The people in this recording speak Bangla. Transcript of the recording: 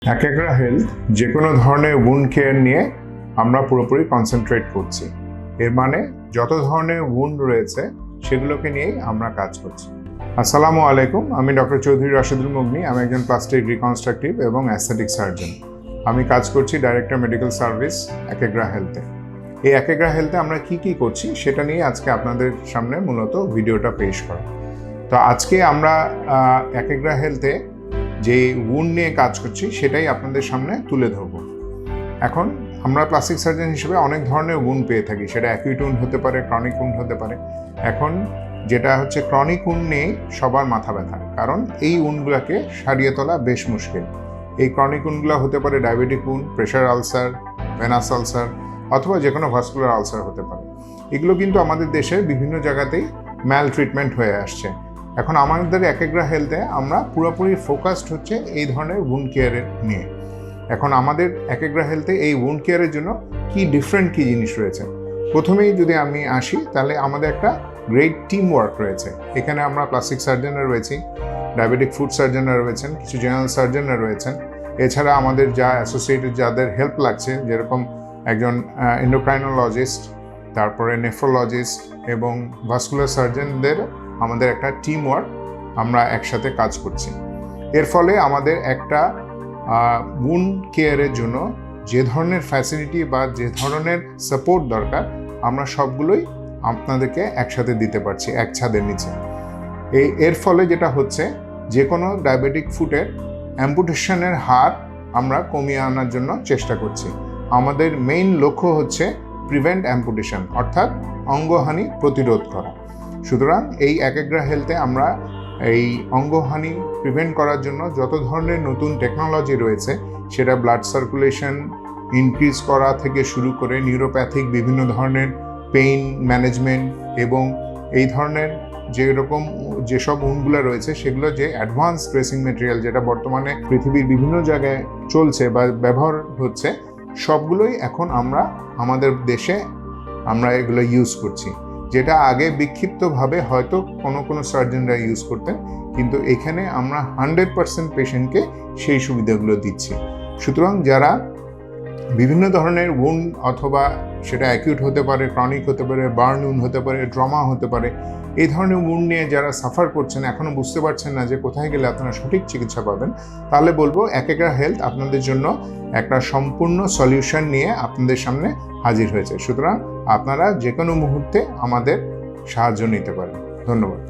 অ্যাকেগ্রা হেলথ যে কোনো ধরনের উন্ড কেয়ার নিয়ে আমরা পুরোপুরি কনসেন্ট্রেট করছি। এর মানে যত ধরনের উন্ড রয়েছে সেগুলোকে নিয়েই আমরা কাজ করছি। আসসালামু আলাইকুম, আমি ডক্টর চৌধুরী রাশেদুল মগনি। আমি একজন প্লাস্টিক রিকনস্ট্রাকটিভ এবং অ্যাস্থেটিক সার্জন। আমি কাজ করছি ডাইরেক্টর মেডিকেল সার্ভিস অ্যাকেগ্রা হেলথে। এই অ্যাকেগ্রা হেলথে আমরা কি করছি সেটা নিয়ে আজকে আপনাদের সামনে মূলত ভিডিওটা পেশ করা। তো আজকে আমরা অ্যাকেগ্রা হেলথে যে উন্ড নিয়ে কাজ করছি সেটাই আপনাদের সামনে তুলে ধরব। এখন আমরা প্লাস্টিক সার্জন হিসেবে অনেক ধরনের উন্ড পেয়ে থাকি, সেটা অ্যাকিউট উন্ড হতে পারে, ক্রনিক উন্ড হতে পারে। এখন যেটা হচ্ছে ক্রনিক উন্ড নিয়ে সবার মাথা ব্যথা, কারণ এই উন্ডগুলোকে সারিয়ে তোলা বেশ মুশকিল। এই ক্রনিক উন্ডগুলো হতে পারে diabetic wound, pressure ulcer, venous ulcer অথবা যে কোনো ভাস্কুলার আলসার হতে পারে। এগুলো কিন্তু আমাদের দেশের বিভিন্ন জায়গাতেই ম্যাল ট্রিটমেন্ট হয়ে আসছে। এখন আমাদের অ্যাকেগ্রা হেলথে আমরা পুরোপুরি ফোকাসড হচ্ছে এই ধরনের উন্ড কেয়ারের নিয়ে। এখন আমাদের অ্যাকেগ্রা হেলথে এই উন্ড কেয়ারের জন্য ডিফারেন্ট জিনিস রয়েছে। প্রথমেই যদি আমি আসি তাহলে আমাদের একটা গ্রেট টিম ওয়ার্ক রয়েছে। এখানে আমরা প্লাস্টিক সার্জনরা রয়েছি, ডায়াবেটিক ফুড সার্জনরা রয়েছেন, কিছু জেনারেল সার্জনরা রয়েছেন। এছাড়া আমাদের যা অ্যাসোসিয়েটেড যাদের হেল্প লাগছে, যেরকম একজন এন্ডোক্রাইনোলজিস্ট, তারপরে নেফ্রোলজিস্ট এবং ভাস্কুলার সার্জনদের আমাদের একটা টিম ওয়ার্ক, আমরা একসাথে কাজ করছি। এর ফলে আমাদের একটা উন্ড কেয়ারের জন্য যে ধরনের ফ্যাসিলিটি বা যে ধরনের সাপোর্ট দরকার আমরা সবগুলোই আপনাদেরকে একসাথে দিতে পারছি এক ছাদের নিচে। এর ফলে যেটা হচ্ছে, যে কোনো ডায়াবেটিক ফুটের অ্যাম্পুটেশনের হার আমরা কমিয়ে আনার জন্য চেষ্টা করছি। আমাদের মেইন লক্ষ্য হচ্ছে প্রিভেন্ট অ্যাম্পুটেশন, অর্থাৎ অঙ্গহানি প্রতিরোধ করা। সুতরাং এই অ্যাকেগ্রা হেলথে আমরা এই অঙ্গহানি প্রিভেন্ট করার জন্য যত ধরনের নতুন টেকনোলজি রয়েছে, সেটা ব্লাড সার্কুলেশন ইনক্রিজ করা থেকে শুরু করে নিউরোপ্যাথিক বিভিন্ন ধরনের পেইন ম্যানেজমেন্ট এবং এই ধরনের যেসব উন্ডগুলো রয়েছে সেগুলো যে অ্যাডভান্স ড্রেসিং মেটেরিয়াল যেটা বর্তমানে পৃথিবীর বিভিন্ন জায়গায় চলছে বা ব্যবহার হচ্ছে, সবগুলোই এখন আমরা আমাদের দেশে আমরা এগুলো ইউজ করছি। যেটা আগে বিক্ষিপ্তভাবে হয়তো কোনো সার্জনরা ইউজ করতেন, কিন্তু এখানে আমরা 100% পেশেন্টকে সেই সুবিধাগুলো দিচ্ছি। সুতরাং যারা বিভিন্ন ধরনের উন্ড, অথবা সেটা অ্যাকিউট হতে পারে, ক্রনিক হতে পারে, বার্ন উন্ড হতে পারে, ট্রমা হতে পারে, এই ধরনের উন্ড নিয়ে যারা সাফার করছেন, এখনও বুঝতে পারছেন না যে কোথায় গেলে আপনারা সঠিক চিকিৎসা পাবেন, তাহলে বলবো অ্যাকেগ্রা হেলথ আপনাদের জন্য একটা সম্পূর্ণ সলিউশন নিয়ে আপনাদের সামনে হাজির হয়েছে। সুতরাং আপনারা যে কোনো মুহূর্তে আমাদের সাহায্য নিতে পারেন। ধন্যবাদ।